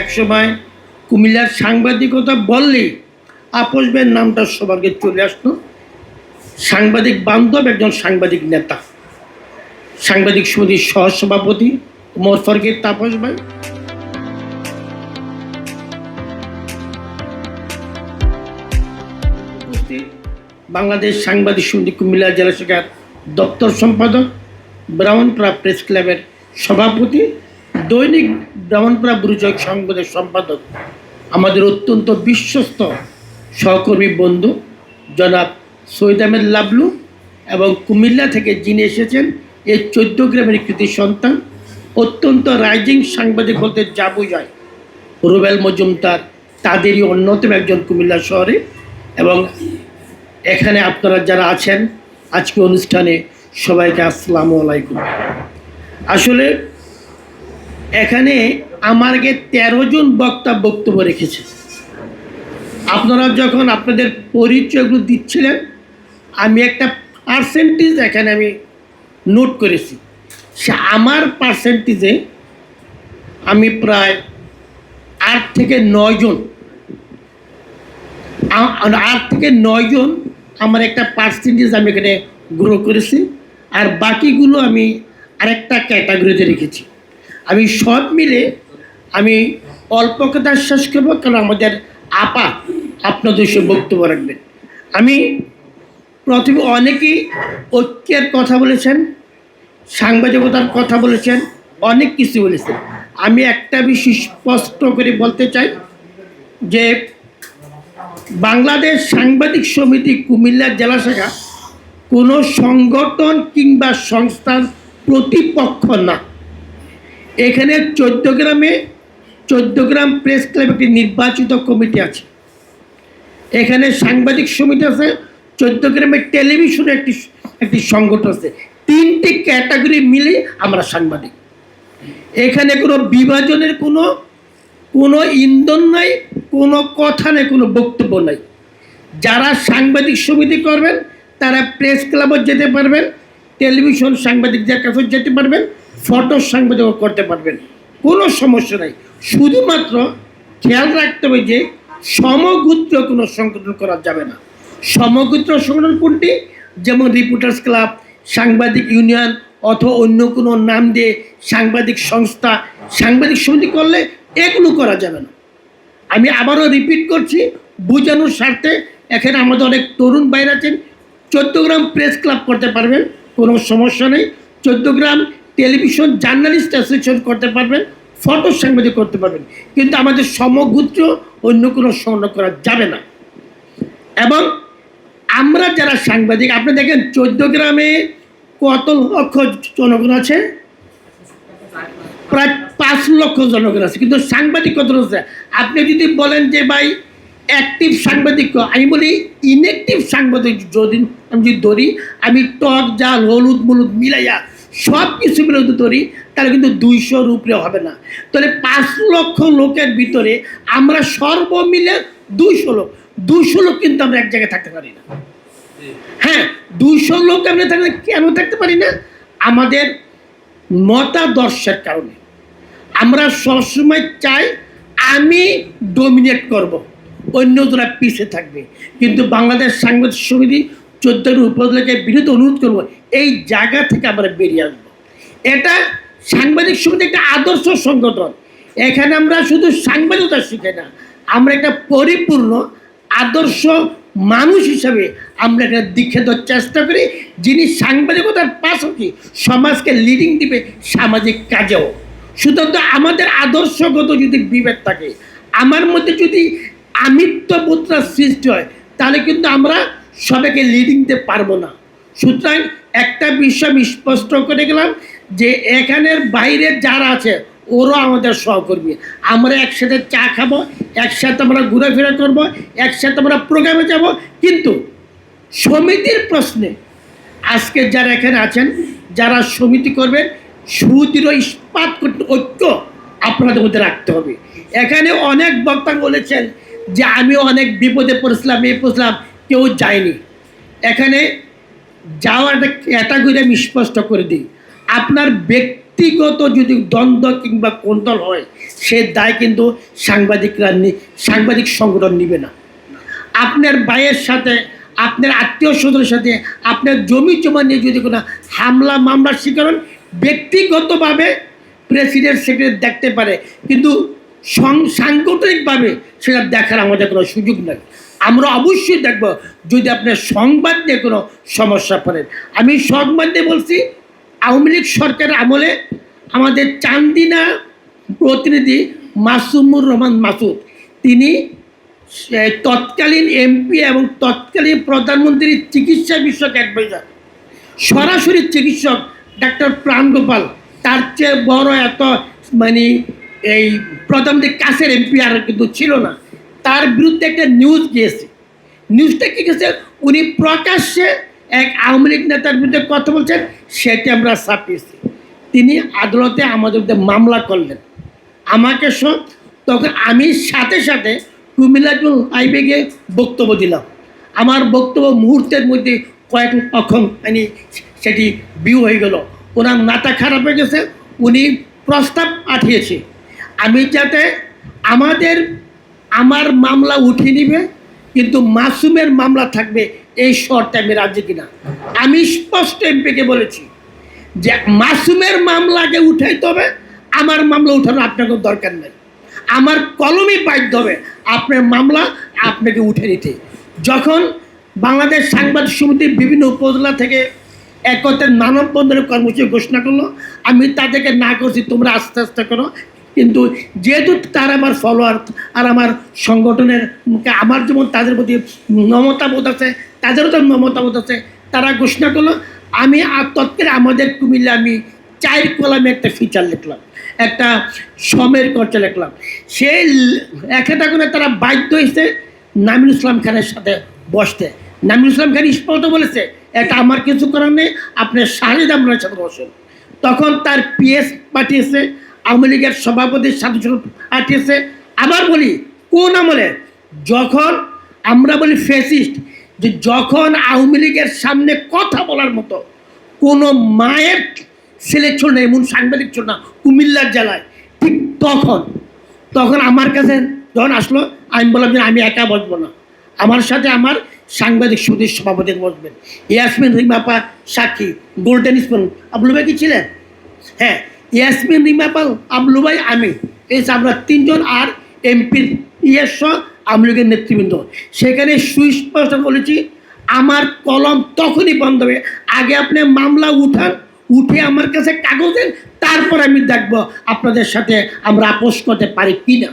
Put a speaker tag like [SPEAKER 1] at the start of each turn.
[SPEAKER 1] একসময় কুমিল্লার সাংবাদিকতা বললেই আপস ভাইয়ের নামটা সবার আগে চলে আসতো। সাংবাদিক বান্ধব একজন সাংবাদিক নেতা, সাংবাদিক সমিতির সহসভাপতি ওমর ফারুকের তাপস ভাই। বাংলাদেশ সাংবাদিক সমিতি কুমিল্লা জেলা শাখার দপ্তর সম্পাদক, ব্রাহ্মণপাড়া প্রেস ক্লাবের সভাপতি, দৈনিক ব্রাহ্মণপাড়া বুরুজক সংবাদের সম্পাদক, আমাদের অত্যন্ত বিশ্বস্ত সহকর্মী বন্ধু জনাব সৈয়দ আহমেদ লাবলু, এবং কুমিল্লা থেকে যিনি এসেছেন এই 14 গ্রামের কৃতি সন্তান, অত্যন্ত রাইজিং সাংবাদিক বলতে যা বোঝায় রুবেল মজুমদার, তাদেরই অন্যতম একজন কুমিল্লা শহরে। এবং এখানে আপনারা যারা আছেন আজকে অনুষ্ঠানে, সবাইকে আসসালামু আলাইকুম। আসলে এখানে আমার আগে 13 জন বক্তা বক্তব্য রেখেছে। আপনারা যখন আপনাদের পরিচয়গুলো দিচ্ছিলেন, আমি একটা পার্সেন্টেজ এখানে আমি নোট করেছি। সে আমার পার্সেন্টেজে আমি প্রায় 8 থেকে 9 জন, 8 থেকে 9 জন আমার একটা পার্সেন্টেজ আমি এখানে গ্রো করেছি, আর বাকিগুলো আমি আরেকটা ক্যাটাগরিতে রেখেছি। আমি সব মিলে আমি অল্প কথা শেষ করবো, কারণ আমাদের আপা আপনাদের সে বক্তব্য রাখবেন। আমি প্রথমে অনেকেই ঐক্যের কথা বলেছেন, সাংবাদিকতার কথা বলেছেন, অনেক কিছু বলেছেন। আমি একটা বিষয় স্পষ্ট করে বলতে চাই যে বাংলাদেশ সাংবাদিক সমিতি কুমিল্লা জেলা শাখা কোনো সংগঠন কিংবা সংস্থার প্রতিপক্ষ না। এখানে 14 গ্রাম প্রেস ক্লাব একটি নির্বাচিত কমিটি আছে, এখানে সাংবাদিক সমিতি আছে, 14 গ্রামের টেলিভিশনে একটি সংগঠন আছে। 3টি ক্যাটাগরি মিলে আমরা সাংবাদিক। এখানে কোনো বিভাজনের কোনো ইন্ধন নাই, কোনো কথা নেই, কোনো বক্তব্য নাই। যারা সাংবাদিক সমিতি করবেন তারা প্রেস ক্লাবও যেতে পারবেন, টেলিভিশন সাংবাদিকদের কাছেও যেতে পারবেন, ফটো সাংবাদিকও করতে পারবেন, কোনো সমস্যা নাই। শুধুমাত্র খেয়াল রাখতে হবে যে সমগোত্র কোনো সংগঠন করা যাবে না। সমগোত্র সংগঠন কোনটি? যেমন রিপোর্টার্স ক্লাব, সাংবাদিক ইউনিয়ন অথবা অন্য কোনো নাম দিয়ে সাংবাদিক সংস্থা, সাংবাদিক সমিতি করলে এগুলো করা যাবে না। আমি আবারও রিপিট করছি বোঝানোর স্বার্থে, এখানে আমাদের অনেক তরুণ বাইরে আছেন, 14 গ্রাম প্রেস ক্লাব করতে পারবেন, কোনো সমস্যা নেই। 14 গ্রাম টেলিভিশন জার্নালিস্ট অ্যাসোসিয়েশন করতে পারবেন, ফটো সাংবাদিক করতে পারবেন, কিন্তু আমাদের সমগোত্র অন্য কোনো সংগঠন করা যাবে না। এবং আমরা যারা সাংবাদিক, আপনি দেখেন 14 গ্রামে কত লক্ষ জনগণ আছে? প্রায় 5 লক্ষ জনগণ আছে, কিন্তু সাংবাদিক কত আছে? আপনি যদি বলেন যে ভাই অ্যাক্টিভ সাংবাদিক, আমি বলি ইনঅ্যাক্টিভ সাংবাদিক যদি আমি যদি ধরি, আমি টক জাল হলুদ মলুদ মিলাইয়া সব কিছু মিলে ধরি, তাহলে কিন্তু 200-র উপরে হবে না। তাহলে 5 লক্ষ লোকের ভিতরে আমরা সর্বমিলে 200 লোক, 200 লোক কিন্তু আমরা এক জায়গায় থাকতে পারি না। হ্যাঁ, 200 লোক আমরা কেন থাকতে পারি না? আমাদের মতাদর্শের কারণে। আমরা সবসময় চাই আমি ডমিনেট করব, অন্য যারা পিছিয়ে থাকবে। কিন্তু বাংলাদেশ সাংবাদিক সমিতি 14 উপজেলাকে বিরুদ্ধে অনুরোধ করব, এই জায়গা থেকে আমরা বেরিয়ে আসবো। এটা সাংবাদিক সমিতি একটা আদর্শ সংগঠন। এখানে আমরা শুধু সাংবাদিকতা শিখে না, আমরা একটা পরিপূর্ণ আদর্শ মানুষ হিসাবে আমরা একটা দীক্ষা দেওয়ার চেষ্টা করি, যিনি সাংবাদিকতার পাশাপাশি সমাজকে লিডিং দিবে সামাজিক কাজেও। সুতরাং আমাদের আদর্শগত যদি বিভেদ থাকে, আমার মধ্যে যদি আমিত্ববোধটা সৃষ্টি হয়, তাহলে কিন্তু আমরা সবাইকে লিডিং দিতে পারবো না। সুতরাং একটা বিষয় আমি স্পষ্ট করে গেলাম যে এখানের বাইরে যারা আছে ওরাও আমাদের সহকর্মী। আমরা একসাথে চা খাবো, একসাথে আমরা ঘোরাফেরা করবো, একসাথে আমরা প্রোগ্রামে যাব। কিন্তু সমিতির প্রশ্নে আজকে যারা এখানে আছেন, যারা সমিতি করবেন, সুদৃঢ় ইস্পাত করতে ঐক্য আপনাদের মধ্যে রাখতে হবে। এখানে অনেক বক্তা বলেছেন যে আমি অনেক বিপদে পড়েছিলাম, পড়ছিলাম, কেউ যায়নি। এখানে যাওয়ার একটা ক্যাটাগরি আমি স্পষ্ট করে দিই। আপনার ব্যক্তি ব্যক্তিগত যদি দ্বন্দ্ব কিংবা কোন্দল হয়, সে দায় কিন্তু সাংবাদিক সংগঠন নিবে না। আপনার ভাইয়ের সাথে, আপনার আত্মীয় স্বজনের সাথে, আপনার জমি জমা নিয়ে যদি কোনো হামলা মামলার শিকার হন, ব্যক্তিগতভাবে প্রেসিডেন্ট সেক্রেটারি দেখতে পারে, কিন্তু সাংগঠনিকভাবে সেটা দেখার আমাদের কোনো সুযোগ নেই। আমরা অবশ্যই দেখব যদি আপনার সংবাদ নিয়ে কোনো সমস্যা পড়েন। আমি সংবাদ নিয়ে বলছি, আওয়ামী লীগ সরকারের আমলে আমাদের চান্দিনা প্রতিনিধি মাসুমুর রহমান মাসুদ, তিনি তৎকালীন এমপি এবং তৎকালীন প্রধানমন্ত্রীর চিকিৎসা বিষয়ক অ্যাডভাইজার, সরাসরি চিকিৎসক ডাক্তার প্রাণগোপাল, তার চেয়ে বড় এত মানে এই প্রধানমন্ত্রীর কাছের এমপি আর কিন্তু ছিল না। তার বিরুদ্ধে একটা নিউজ গিয়েছে। নিউজটা কী গেছে, উনি প্রকাশ্যে এক আওয়ামী লীগ নেতার বিরুদ্ধে কথা বলছেন, সেটি আমরা ছাপিয়েছি। তিনি আদালতে আমাদের বিরুদ্ধে মামলা করলেন আমাকে সব। তখন আমি সাথে সাথে কুমিল্লা হাইওয়ে গিয়ে বক্তব্য দিলাম। আমার বক্তব্য মুহূর্তের মধ্যে কয়েক অক্ষণ মানে সেটি ভিউ হয়ে গেল। ওনার মাথা খারাপ হয়ে গেছে, উনি প্রস্তাব পাঠিয়েছে আমি যাতে আমার মামলা উঠিয়ে নিবে, কিন্তু মাসুমের মামলা থাকবে এই শর্তে আমি রাজি কিনা। আমি স্পষ্ট এমপিকে বলেছি যে মাসুমের মামলাকে উঠাইতে হবে, আমার মামলা উঠানোর আপনাকে দরকার নেই। আমার কলমই বাধ্য হবে আপনার মামলা আপনাকে উঠে নিতে। যখন বাংলাদেশ সাংবাদিক সমিতির বিভিন্ন উপজেলা থেকে একত্রে মানববন্ধনের কর্মসূচি ঘোষণা করলো, আমি তাদেরকে না করছি তোমরা আস্তে আস্তে করো, কিন্তু যেহেতু তারা আমার ফলোয়ার আর আমার সংগঠনের মুখে আমার যেমন তাদের প্রতি মমতাবোধ আছে, তাদেরও তো মমতাবোধ আছে, তারা ঘোষণা করলো। আমি আর তৎকালে আমাদের কুমিল্লা আমি 4 কলামে একটা ফিচার লিখলাম, একটা সমের খরচা লিখলাম। সেই লেখাটা করে তারা বাধ্য হয়েছে নামিরুল ইসলাম খানের সাথে বসতে। নামিরুল ইসলাম খান স্পষ্ট বলেছে এটা আমার কিছু করার নেই, আপনি শাহিদ আমলার সাথে বসেন। তখন তার পিএস পাঠিয়েছে, আওয়ামী লীগের সভাপতির সাথে পাঠিয়েছে। আবার বলি কোন আমলে, যখন আমরা বলি ফ্যাসিস্ট, যে যখন আওয়ামী লীগের সামনে কথা বলার মতো কোনো মায়ের ছেলে ছিল না, এমন সাংবাদিক ছিল না কুমিল্লার জেলায়, ঠিক তখন আমার কাছে যখন আসলো, আমি বললাম যে আমি একা বসবো না, আমার সাথে আমার সাংবাদিক সমিতির সভাপতি বসবেন, ইয়াসমিন রিমাপা সাক্ষী, গোল্ডেন স্পুন। আবলু ভাই কি ছিলেন? হ্যাঁ, ইয়াসমিন রিমাপাল, আবলু ভাই, আমি, এই আমরা 3 জন, আর এমপির সহ আওয়ামী লীগের নেতৃবৃন্দ। সেখানে সুস্পষ্ট বলেছি আমার কলম তখনই বন্ধ হবে, আগে আপনি মামলা উঠে আমার কাছে কাগজ দেন, তারপর আমি দেখব আপনাদের সাথে আমরা আপোষ করতে পারি কিনা।